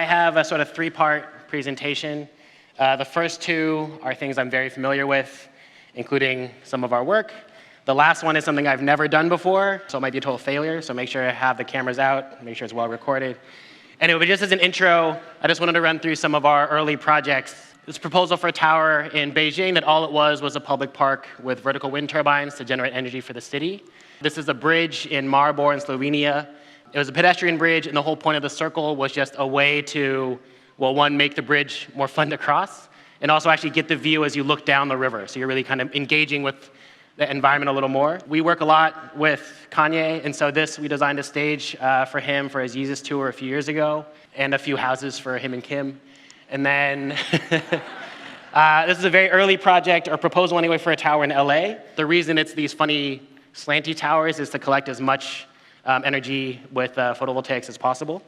have a sort of three-part presentation. The first two are things I'm very familiar with, including some of our work. The last one is something I've never done before, so it might be a total failure, so make sure I have the cameras out, make sure it's well recorded. Anyway, just as an intro, I just wanted to run through some of our early projects. This proposal for a tower in Beijing that all it was a public park with vertical wind turbines to generate energy for the city. This is a bridge in Maribor in Slovenia. It was a pedestrian bridge, and the whole point of the circle was just a way to, well, one, make the bridge more fun to cross, and also actually get the view as you look down the river. So you're really kind of engaging with the environment a little more. We work a lot with Kanye, and so we designed a stage for him for his Yeezus tour a few years ago, and a few houses for him and Kim. And then this is a very early project, or proposal anyway, for a tower in LA. The reason it's these funny slanty towers is to collect as much energy with photovoltaics as possible.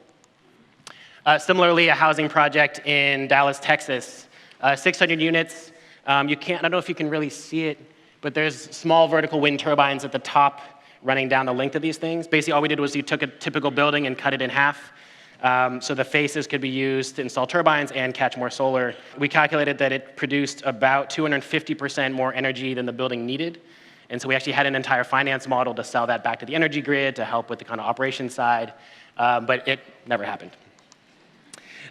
Similarly, a housing project in Dallas, Texas, 600 units. I don't know if you can really see it, but there's small vertical wind turbines at the top running down the length of these things. Basically, all we did was you took a typical building and cut it in half. So the faces could be used to install turbines and catch more solar. We calculated that it produced about 250% more energy than the building needed. And so we actually had an entire finance model to sell that back to the energy grid to help with the kind of operations side, but it never happened.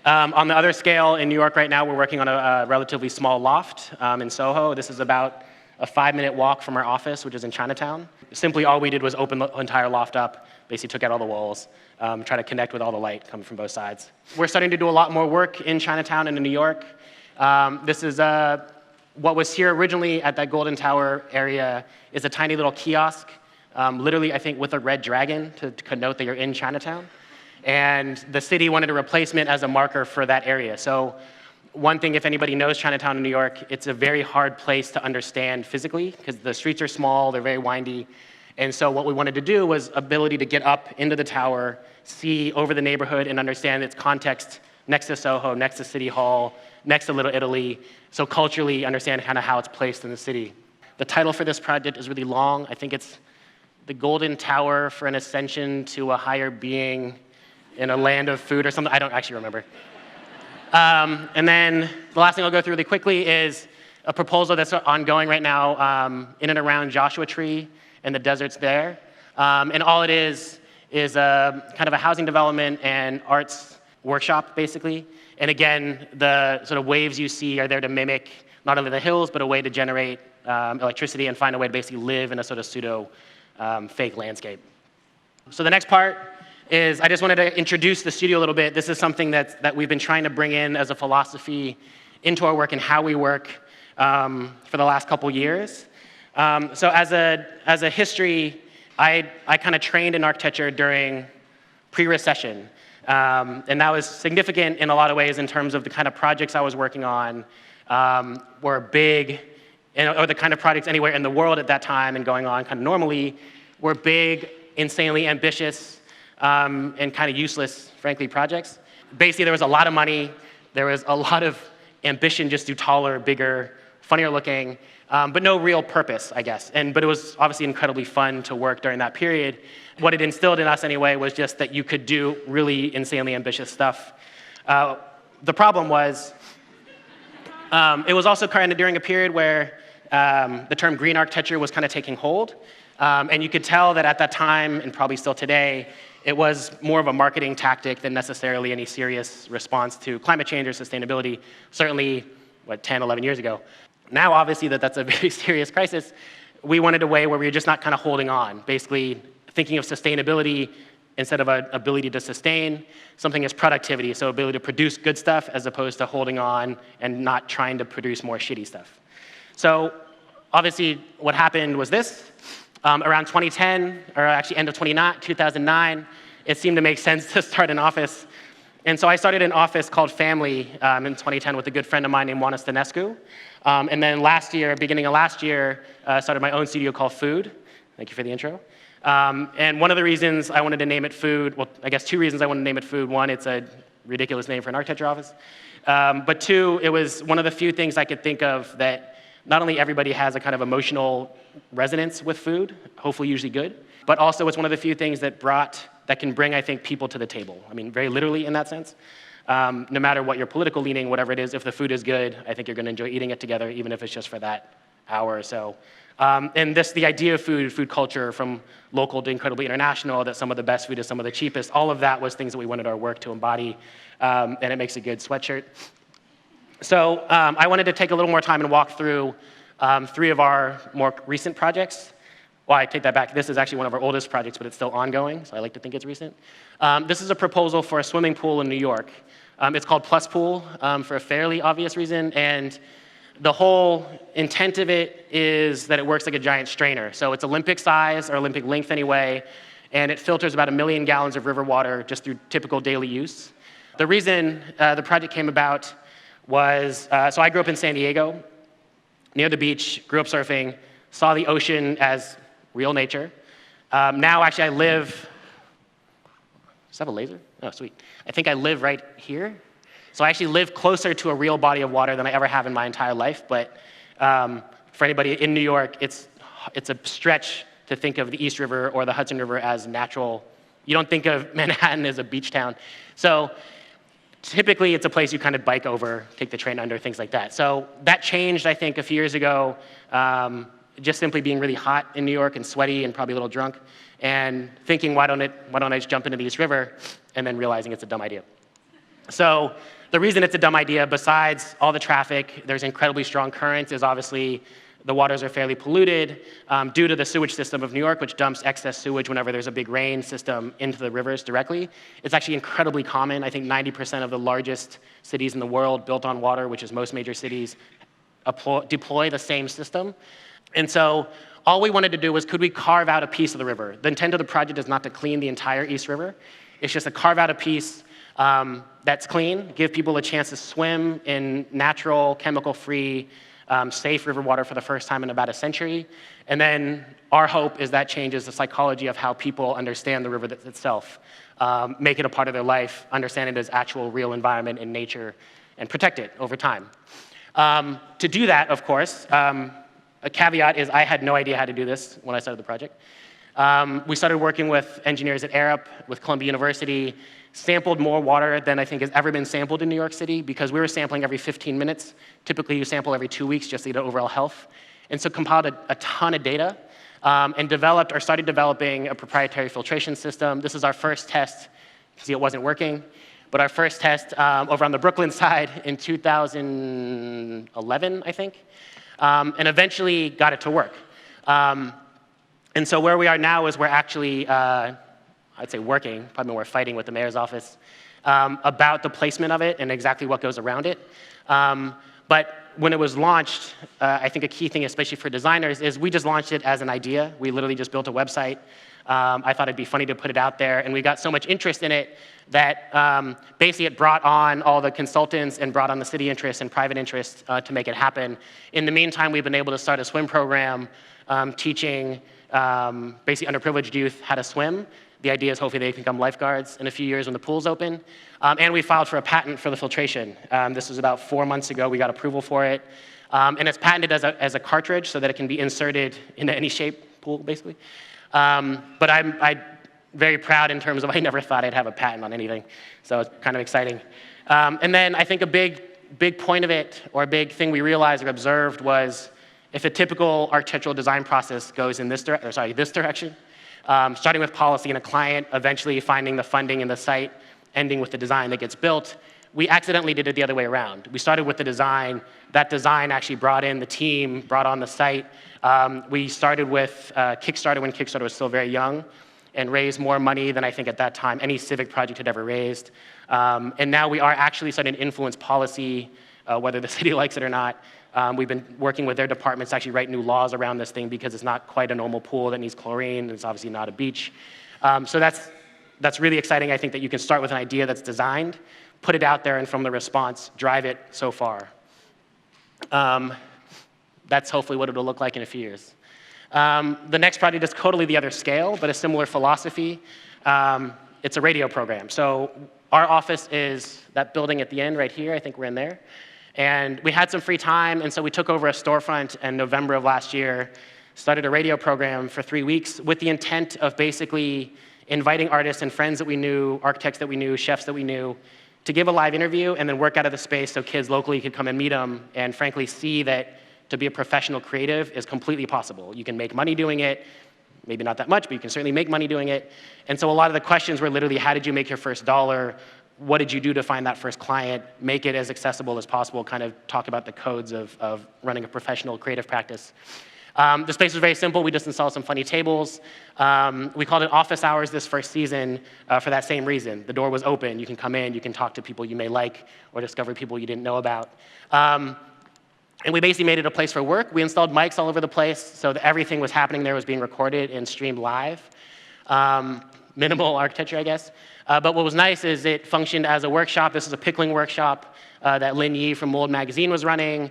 On the other scale, in New York right now, we're working on a relatively small loft in Soho. This is about a 5-minute walk from our office, which is in Chinatown. Simply all we did was open the entire loft up, basically took out all the walls, try to connect with all the light coming from both sides. We're starting to do a lot more work in Chinatown and in New York. This is what was here originally at that Golden Tower area is a tiny little kiosk, literally, I think, with a red dragon to connote that you're in Chinatown. And the city wanted a replacement as a marker for that area. So one thing, if anybody knows Chinatown in New York, it's a very hard place to understand physically because the streets are small, they're very windy. And so what we wanted to do was ability to get up into the tower, see over the neighborhood, and understand its context next to Soho, next to City Hall, next to Little Italy, so culturally understand kind of how it's placed in the city. The title for this project is really long. I think it's The Golden Tower for an Ascension to a Higher Being in a Land of Food or something. I don't actually remember. And then the last thing I'll go through really quickly is a proposal that's ongoing right now in and around Joshua Tree and the deserts there. And all it is kind of a housing development and arts workshop, basically. And again, the sort of waves you see are there to mimic not only the hills, but a way to generate electricity and find a way to basically live in a sort of pseudo fake landscape. So the next part is I just wanted to introduce the studio a little bit. This is something that we've been trying to bring in as a philosophy into our work and how we work for the last couple years. So as a history, I kind of trained in architecture during pre-recession. And that was significant in a lot of ways in terms of the kind of projects I was working on were big, or the kind of projects anywhere in the world at that time and going on kind of normally were big, insanely ambitious, and kind of useless, frankly, projects. Basically, there was a lot of money. There was a lot of ambition just to do taller, bigger, funnier looking, but no real purpose, I guess. But it was obviously incredibly fun to work during that period. What it instilled in us anyway was just that you could do really insanely ambitious stuff. The problem was, it was also kind of during a period where the term green architecture was kind of taking hold. And you could tell that at that time, and probably still today, it was more of a marketing tactic than necessarily any serious response to climate change or sustainability, certainly, 10, 11 years ago. Now, obviously, that's a very serious crisis. We wanted a way where we were just not kind of holding on, basically thinking of sustainability instead of an ability to sustain, something as productivity, so ability to produce good stuff as opposed to holding on and not trying to produce more shitty stuff. So obviously, what happened was this. Around 2010, or actually end of 2009, it seemed to make sense to start an office. And so I started an office called Family in 2010 with a good friend of mine named Juana Stănescu. And then beginning of last year, started my own studio called Food. Thank you for the intro. And one of the reasons I wanted to name it Food, well, I guess two reasons I wanted to name it Food. One, it's a ridiculous name for an architecture office. But two, it was one of the few things I could think of that not only everybody has a kind of emotional resonance with food, hopefully usually good, but also it's one of the few things that can bring, I think, people to the table. I mean, very literally in that sense. No matter what your political leaning, whatever it is, if the food is good, I think you're going to enjoy eating it together, even if it's just for that hour or so. And the idea of food culture, from local to incredibly international, that some of the best food is some of the cheapest, all of that was things that we wanted our work to embody, and it makes a good sweatshirt. So I wanted to take a little more time and walk through 3 of our more recent projects. Well, I take that back. This is actually one of our oldest projects, but it's still ongoing, so I like to think it's recent. This is a proposal for a swimming pool in New York. It's called Plus Pool for a fairly obvious reason, and the whole intent of it is that it works like a giant strainer. So it's Olympic size, or Olympic length anyway, and it filters about 1 million gallons of river water just through typical daily use. The reason the project came about was, so I grew up in San Diego, near the beach, grew up surfing, saw the ocean as real nature. Now, actually, I live, does that have a laser? Oh, sweet. I think I live right here. So I actually live closer to a real body of water than I ever have in my entire life. But for anybody in New York, it's a stretch to think of the East River or the Hudson River as natural. You don't think of Manhattan as a beach town. So typically, it's a place you kind of bike over, take the train under, things like that. So that changed, I think, a few years ago, just simply being really hot in New York and sweaty and probably a little drunk, and thinking, why don't I just jump into the East River, and then realizing it's a dumb idea. So the reason it's a dumb idea, besides all the traffic, there's incredibly strong currents, is obviously the waters are fairly polluted due to the sewage system of New York, which dumps excess sewage whenever there's a big rain system into the rivers directly. It's actually incredibly common. I think 90% of the largest cities in the world built on water, which is most major cities, deploy the same system. And so all we wanted to do was, could we carve out a piece of the river? The intent of the project is not to clean the entire East River. It's just to carve out a piece that's clean, give people a chance to swim in natural, chemical-free, safe river water for the first time in about a century. And then our hope is that changes the psychology of how people understand the river itself, make it a part of their life, understand it as actual real environment in nature, and protect it over time. To do that, of course, a caveat is I had no idea how to do this when I started the project. We started working with engineers at Arup, with Columbia University, sampled more water than I think has ever been sampled in New York City, because we were sampling every 15 minutes. Typically, you sample every 2 weeks just to get overall health. And so compiled a ton of data and started developing a proprietary filtration system. This is our first test. You can see it wasn't working. But our first test over on the Brooklyn side in 2011, I think, and eventually got it to work. And so where we are now is we're actually, I'd say working, probably we're fighting with the mayor's office, about the placement of it and exactly what goes around it. But when it was launched, I think a key thing, especially for designers, is we just launched it as an idea. We literally just built a website. I thought it'd be funny to put it out there, and we got so much interest in it that basically it brought on all the consultants and brought on the city interest and private interest to make it happen. In the meantime, we've been able to start a swim program teaching basically underprivileged youth how to swim. The idea is hopefully they can become lifeguards in a few years when the pool's open. And we filed for a patent for the filtration. This was about 4 months ago. We got approval for it. And it's patented as a cartridge so that it can be inserted into any shape pool, basically. But I'm very proud in terms of I never thought I'd have a patent on anything. So it's kind of exciting. And then I think a big point of it, or a big thing we realized or observed, was if a typical architectural design process goes in this direction, starting with policy and a client, eventually finding the funding and the site, ending with the design that gets built, we accidentally did it the other way around. We started with the design. That design actually brought in the team, brought on the site. We started with Kickstarter when Kickstarter was still very young, and raised more money than I think at that time any civic project had ever raised. And now we are actually starting to influence policy, whether the city likes it or not. We've been working with their departments to actually write new laws around this thing, because it's not quite a normal pool that needs chlorine, and it's obviously not a beach. So that's really exciting. I think that you can start with an idea that's designed, put it out there, and from the response, drive it so far. That's hopefully what it'll look like in a few years. The next project is totally the other scale, but a similar philosophy. It's a radio program. So our office is that building at the end right here. I think we're in there. And we had some free time, and so we took over a storefront in November of last year, started a radio program for 3 weeks with the intent of basically inviting artists and friends that we knew, architects that we knew, chefs that we knew, to give a live interview and then work out of the space so kids locally could come and meet them and frankly see that to be a professional creative is completely possible. You can make money doing it, maybe not that much, but you can certainly make money doing it. And so a lot of the questions were literally, how did you make your first dollar? What did you do to find that first client? Make it as accessible as possible, kind of talk about the codes of running a professional creative practice. The space was very simple. We just installed some funny tables. We called it office hours this first season for that same reason. The door was open. You can come in. You can talk to people you may like or discover people you didn't know about. And we basically made it a place for work. We installed mics all over the place so that everything was happening there was being recorded and streamed live. Minimal architecture, I guess. But what was nice is it functioned as a workshop. This is a pickling workshop that Lin Yi from Mold Magazine was running.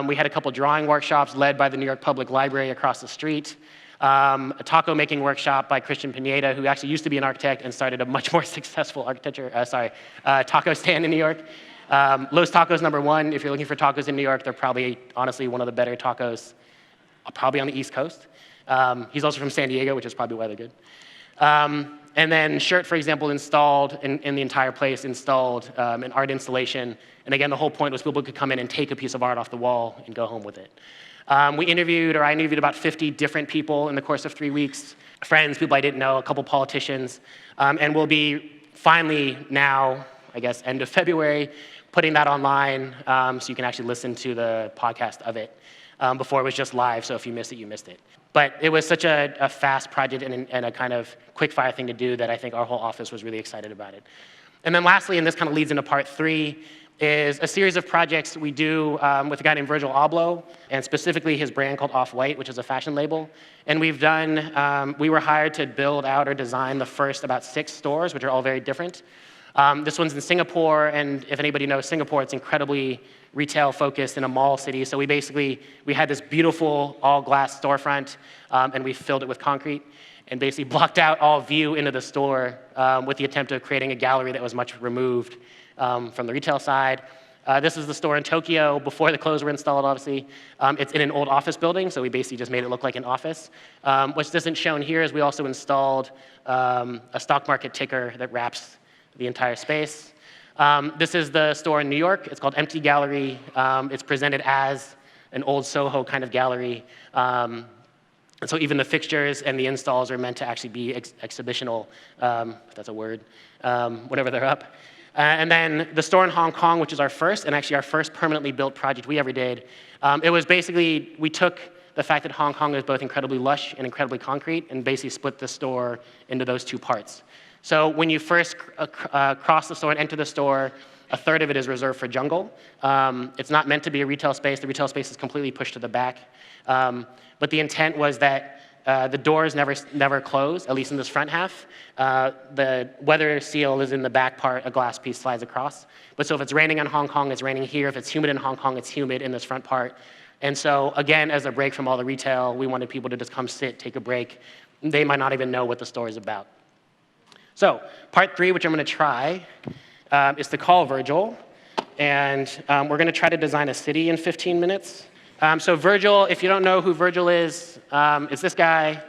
We had a couple drawing workshops led by the New York Public Library across the street. A taco making workshop by Christian Pineda, who actually used to be an architect and started a much more successful taco stand in New York. Los Tacos #1. If you're looking for tacos in New York, they're probably, honestly, one of the better tacos, probably on the East Coast. He's also from San Diego, which is probably why they're good. And then Shirt, for example, installed in the entire place, installed an art installation. And again, the whole point was people could come in and take a piece of art off the wall and go home with it. I interviewed about 50 different people in the course of 3 weeks, friends, people I didn't know, a couple politicians. And we'll be finally now, I guess, end of February, putting that online so you can actually listen to the podcast of it. Before it was just live, so if you missed it, you missed it. But it was such a fast project and a kind of quick-fire thing to do that I think our whole office was really excited about it. And then lastly, and this kind of leads into part 3, is a series of projects we do with a guy named Virgil Abloh, and specifically his brand called Off-White, which is a fashion label. And we've done, we were hired to build out or design the first about 6 stores, which are all very different. This one's in Singapore, and if anybody knows Singapore, it's incredibly retail-focused in a mall city. So we had this beautiful all-glass storefront, and we filled it with concrete and basically blocked out all view into the store with the attempt of creating a gallery that was much removed from the retail side. This is the store in Tokyo before the clothes were installed, obviously. It's in an old office building, so we basically just made it look like an office. What's isn't shown here is we also installed a stock market ticker that wraps the entire space. This is the store in New York. It's called Empty Gallery. It's presented as an old Soho kind of gallery. And so even the fixtures and the installs are meant to actually be exhibitional, if that's a word, whenever they're up. And then the store in Hong Kong, which is our first, and actually our first permanently built project we ever did. It was basically, we took the fact that Hong Kong is both incredibly lush and incredibly concrete and basically split the store into those 2 parts. So when you first cross the store and enter the store, a third of it is reserved for jungle. It's not meant to be a retail space. The retail space is completely pushed to the back. But the intent was that the doors never close, at least in this front half. The weather seal is in the back part. A glass piece slides across. But so if it's raining in Hong Kong, it's raining here. If it's humid in Hong Kong, it's humid in this front part. And so again, as a break from all the retail, we wanted people to just come sit, take a break. They might not even know what the store is about. So part 3, which I'm going to try, is to call Virgil. And we're going to try to design a city in 15 minutes. So Virgil, if you don't know who Virgil is, it's this guy.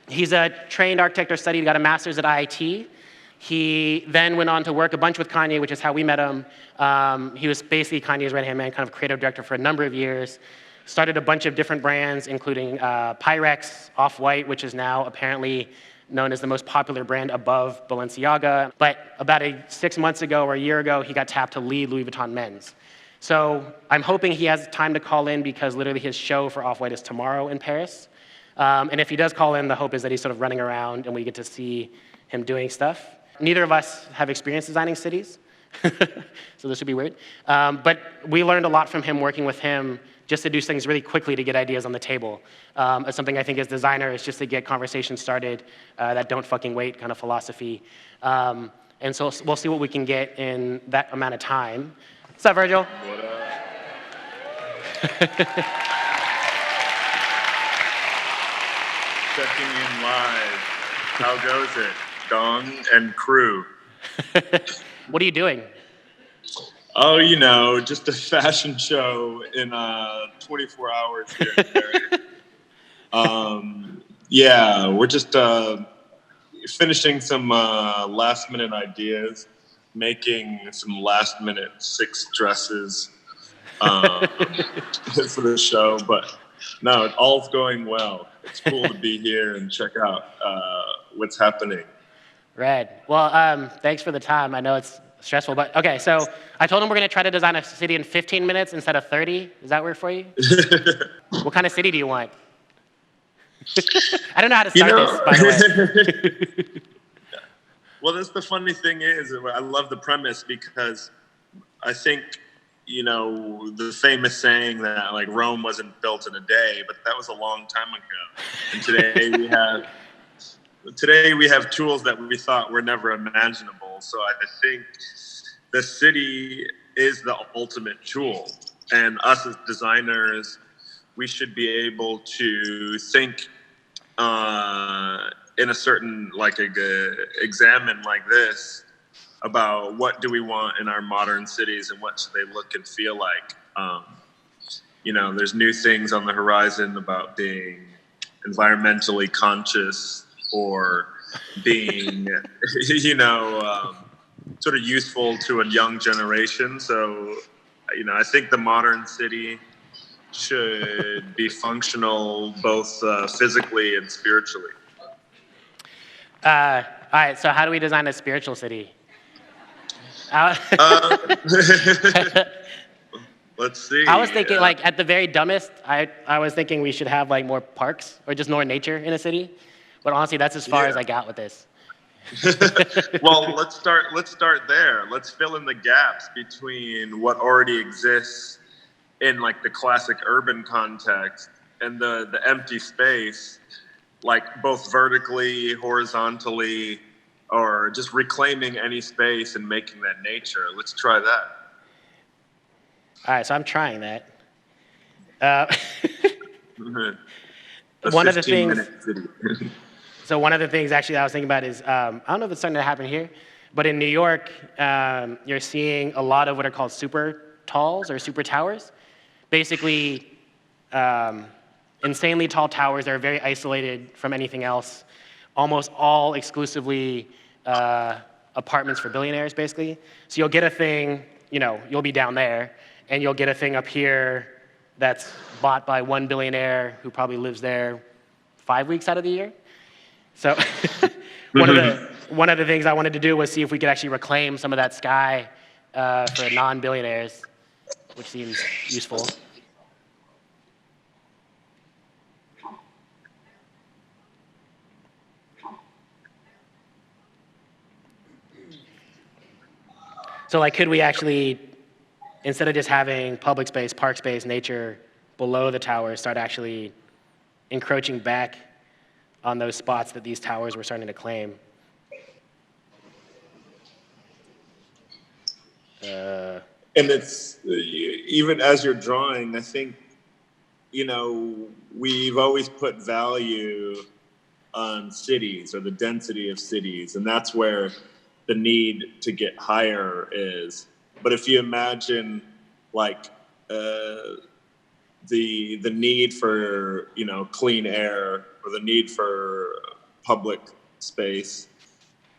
He's a trained architect or studied, got a master's at IIT. He then went on to work a bunch with Kanye, which is how we met him. He was basically Kanye's right-hand man, kind of creative director for a number of years. Started a bunch of different brands, including Pyrex, Off-White, which is now apparently known as the most popular brand above Balenciaga. But about 6 months ago or a year ago, he got tapped to lead Louis Vuitton Men's. So I'm hoping he has time to call in because literally his show for Off-White is tomorrow in Paris. And if he does call in, the hope is that he's sort of running around and we get to see him doing stuff. Neither of us have experience designing cities, so this would be weird. But we learned a lot from him working with him just to do things really quickly to get ideas on the table. It's something I think as designers, just to get conversations started, that don't fucking wait kind of philosophy. And so we'll see what we can get in that amount of time. What's up, Virgil? What up? Checking in live. How goes it, Dong and crew? What are you doing? Oh, you know, just a fashion show in 24 hours here and there. Yeah, we're just finishing some last-minute ideas. making some last minute 6 dresses for the show, but no, all's going well. It's cool to be here and check out what's happening. Rad. Well, thanks for the time. I know it's stressful, but okay. So I told him we're gonna try to design a city in 15 minutes instead of 30. Does that work for you? What kind of city do you want? I don't know how to start this, by the way. Well, that's the funny thing is, I love the premise because I think, the famous saying that like Rome wasn't built in a day, but that was a long time ago. And today we have tools that we thought were never imaginable. So I think the city is the ultimate tool, and us as designers, we should be able to think in a certain examine like this about what do we want in our modern cities and what should they look and feel like. There's new things on the horizon about being environmentally conscious or being, sort of useful to a young generation. So, I think the modern city should be functional both physically and spiritually. All right, so how do we design a spiritual city? Let's see. I was thinking, at the very dumbest, I was thinking we should have, more parks or just more nature in a city. But honestly, that's as far as I got with this. Well, let's start there. Let's fill in the gaps between what already exists in, the classic urban context and the empty space, both vertically, horizontally, or just reclaiming any space and making that nature. Let's try that. All right, so I'm trying that. One of the things. So one of the things actually I was thinking about is, I don't know if it's starting to happen here, but in New York, you're seeing a lot of what are called super talls or super towers. Basically, insanely tall towers that are very isolated from anything else, almost all exclusively apartments for billionaires, basically. So you'll get a thing, you'll be down there, and you'll get a thing up here that's bought by one billionaire who probably lives there 5 weeks out of the year. So one of the things I wanted to do was see if we could actually reclaim some of that sky for non-billionaires, which seems useful. So could we actually, instead of just having public space, park space, nature below the towers, start actually encroaching back on those spots that these towers were starting to claim? And it's, even as you're drawing, I think, we've always put value on cities or the density of cities, and that's where the need to get higher is. But if you imagine the need for clean air or the need for public space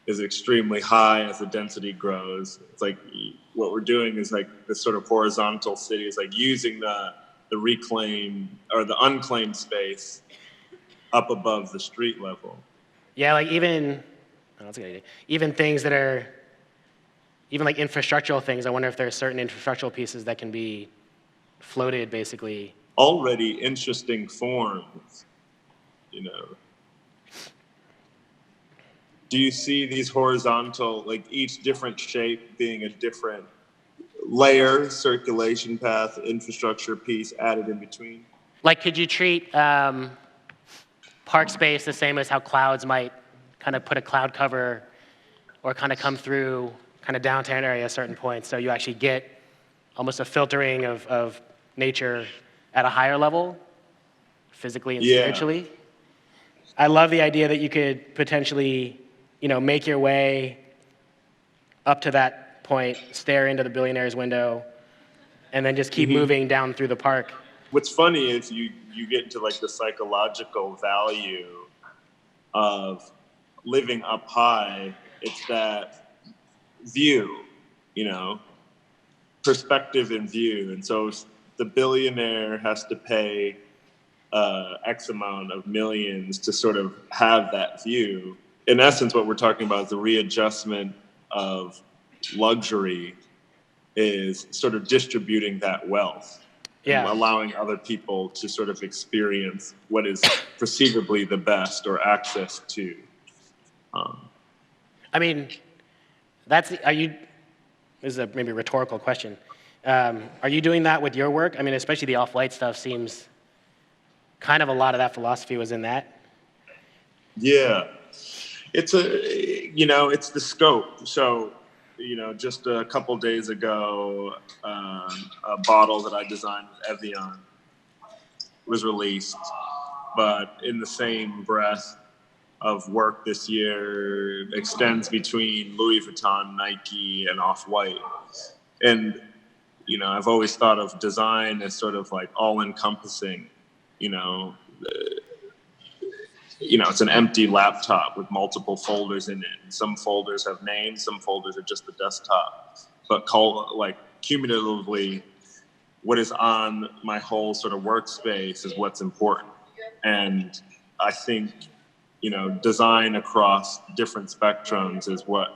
is extremely high as the density grows. It's what we're doing is this sort of horizontal city is using the reclaimed or the unclaimed space up above the street level. Yeah, that's a good idea. Even things that are, even infrastructural things, I wonder if there are certain infrastructural pieces that can be floated, basically. Already interesting forms, Do you see these horizontal, each different shape being a different layer, circulation path, infrastructure piece added in between? Could you treat park space the same as how clouds might kind of put a cloud cover or kind of come through kind of downtown area at certain points, so you actually get almost a filtering of nature at a higher level, physically and spiritually? I love the idea that you could potentially, make your way up to that point, stare into the billionaire's window, and then just keep moving down through the park. What's funny is you get into the psychological value of living up high. It's that view. you know, perspective and view. And so if the billionaire has to pay X amount of millions to sort of have that view, in essence, what we're talking about is the readjustment of luxury is sort of distributing that wealth and allowing other people to sort of experience what is perceivably the best or access to. I mean, this is a maybe rhetorical question. Are you doing that with your work? I mean, especially the off-white stuff seems kind of a lot of that philosophy was in that. Yeah. It's it's the scope. So, just a couple days ago, a bottle that I designed with Evian was released, but in the same breath of work this year extends between Louis Vuitton, Nike, and Off-White. And, I've always thought of design as sort of like all-encompassing, it's an empty laptop with multiple folders in it. Some folders have names, some folders are just the desktop. But cumulatively, what is on my whole sort of workspace is what's important. And I think, design across different spectrums is what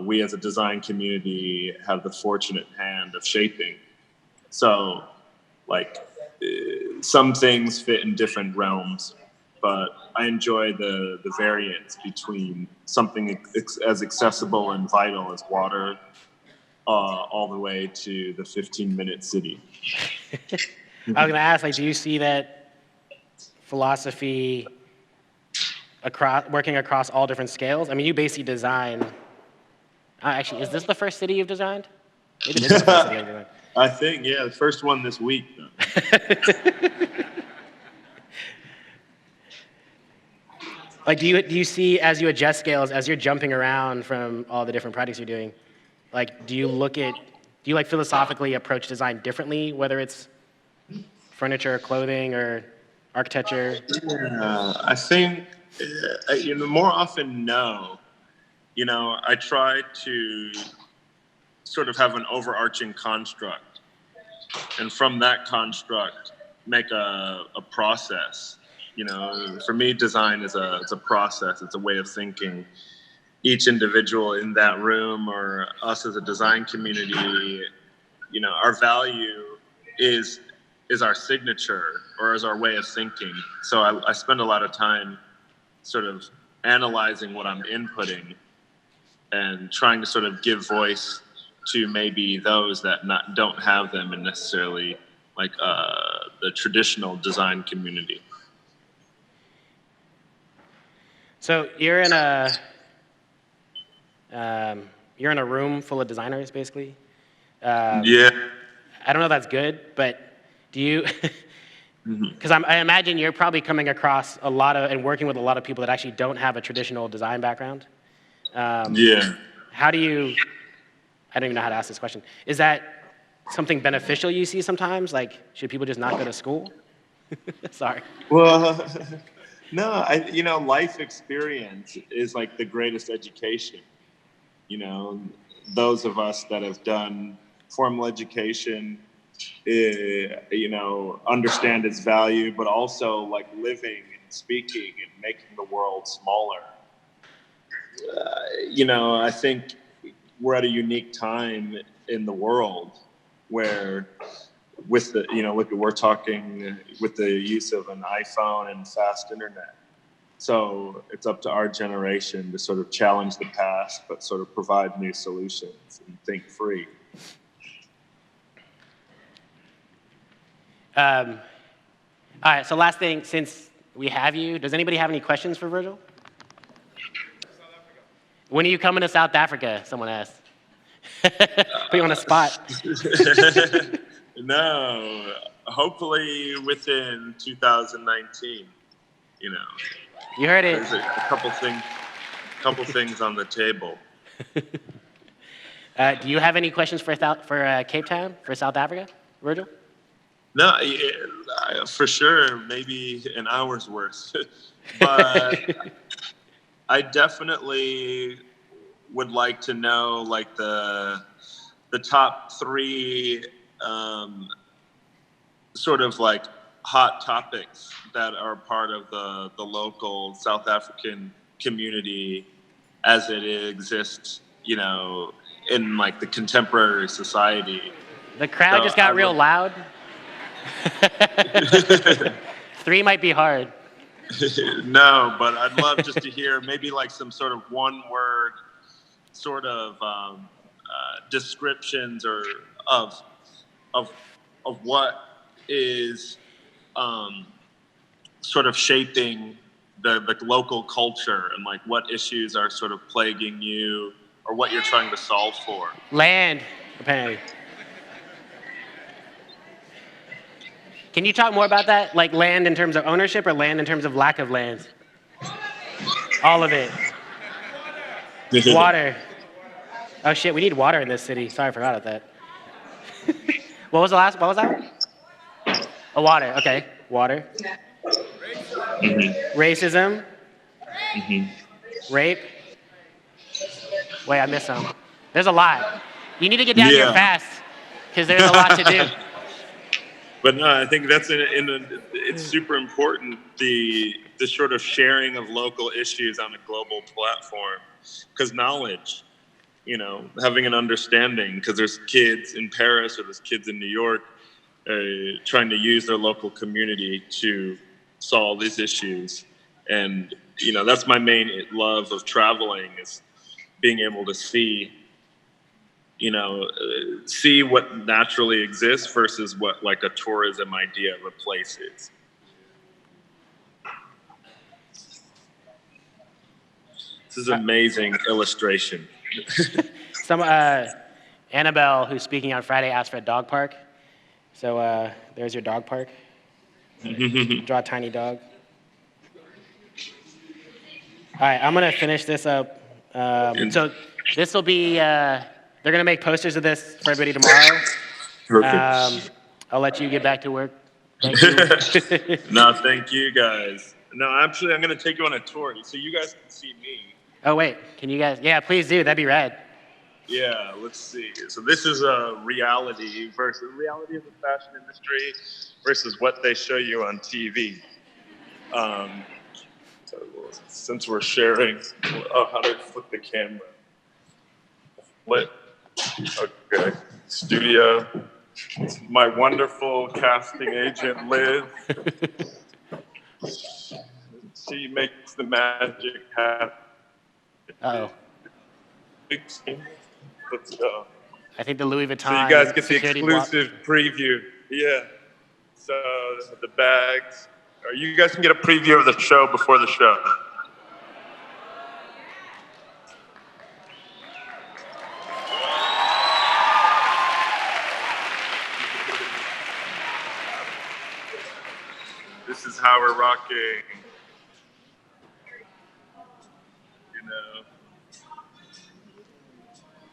we as a design community have the fortunate hand of shaping. So, some things fit in different realms, but I enjoy the variance between something as accessible and vital as water all the way to the 15-minute city. I was going to ask, do you see that philosophy working across all different scales? I mean, you basically design. Actually, is this the first city you've designed? Maybe this is the first city you've designed. I think, the first one this week. Do you see, as you adjust scales, as you're jumping around from all the different projects you're doing, do you philosophically approach design differently, whether it's furniture, or clothing, or architecture? I think, more often, no. I try to sort of have an overarching construct, and from that construct, make a process. For me, design is it's a process. It's a way of thinking. Each individual in that room, or us as a design community, our value is our signature, or is our way of thinking. So I spend a lot of time sort of analyzing what I'm inputting and trying to sort of give voice to maybe those that don't have them in necessarily the traditional design community. So you're in a room full of designers, basically. Yeah. I don't know if that's good, but do you? Because I imagine you're probably coming across and working with a lot of people that actually don't have a traditional design background. Yeah. How do you? I don't even know how to ask this question. Is that something beneficial you see sometimes? Should people just not go to school? Sorry. Well. No, life experience is the greatest education. Those of us that have done formal education, understand its value, but also living and speaking and making the world smaller. I think we're at a unique time in the world where we're talking with the use of an iPhone and fast internet. So it's up to our generation to sort of challenge the past, but sort of provide new solutions and think free. All right, so last thing, since we have you, does anybody have any questions for Virgil? When are you coming to South Africa? Someone asked. Put you on the spot. No, hopefully within 2019. You heard it. There's a couple things on the table. Do you have any questions for Cape Town, for South Africa, Virgil? No, for sure, maybe an hour's worth. But I definitely would like to know like the top three sort of like hot topics that are part of the local South African community as it exists, you know, in like the contemporary society. The crowd So just got real loud. 3 might be hard. No, but I'd love just to hear maybe like some sort of one word sort of descriptions or of of what is sort of shaping the local culture and like what issues are sort of plaguing you or what you're trying to solve for. Land, apparently. Can you talk more about that? Like land in terms of ownership or land in terms of lack of land? All of it. Water. Oh shit, we need water in this city. Sorry, I forgot about that. What was that one? Oh, water, okay. Water. Mm-hmm. Racism. Mm-hmm. Rape. Wait, I missed some. There's a lot. You need to get down here fast, because there's a lot to do. But no, I think that's it's super important, the sort of sharing of local issues on a global platform, because knowledge, you know, having an understanding, because there's kids in Paris or there's kids in New York trying to use their local community to solve these issues. And, you know, that's my main love of traveling, is being able to see, you know, see what naturally exists versus what like a tourism idea of a place is. This is amazing illustration. Annabelle, who's speaking on Friday, asked for a dog park. So there's your dog park. Draw a tiny dog. All right, I'm gonna finish this up. So this will be, they're gonna make posters of this for everybody tomorrow. Perfect. I'll let you get back to work. Thank you. No, thank you guys. No, actually, I'm gonna take you on a tour so you guys can see me. Oh wait, can you guys? Yeah, please do. That'd be rad. Yeah, let's see. So this is a reality of the fashion industry versus what they show you on TV. So since we're sharing, how to flip the camera? Flip. Okay. Studio. My wonderful casting agent, Liz. She makes the magic happen. Uh-oh. Let's go. I think the Louis Vuitton. So you guys get the security exclusive preview. Yeah. So the bags. Or you guys can get a preview of the show before the show. This is how we're rocking. You know,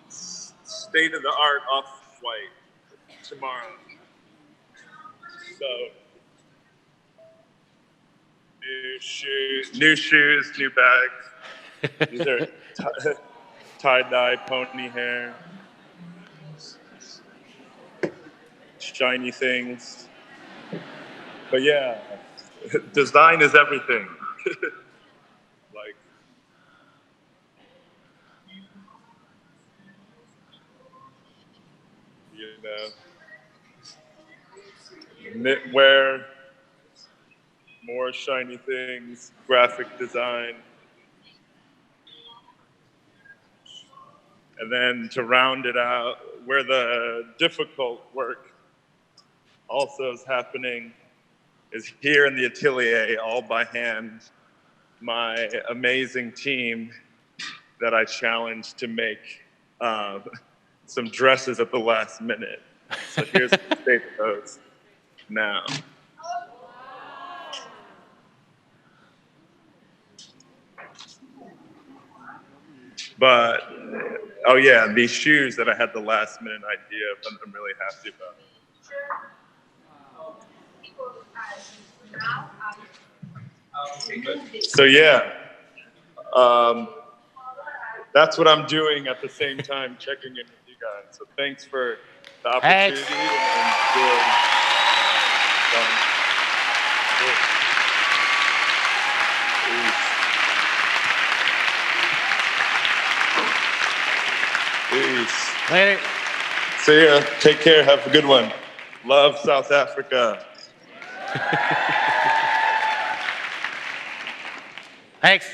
state of the art off-white tomorrow. So, new shoes, new bags. These are tie-dye pony hair, shiny things. But yeah, design is everything. Like, you know, knitwear, more shiny things, graphic design. And then to round it out, where the difficult work also is happening is here in the atelier, all by hand, my amazing team that I challenged to make some dresses at the last minute. So here's the state of those now. But, oh yeah, these shoes that I had the last minute idea of, I'm really happy about. So yeah, that's what I'm doing at the same time, checking in with you guys. So thanks for the opportunity and doing. Peace. Later. See ya. Take care. Have a good one. Love South Africa. Thanks.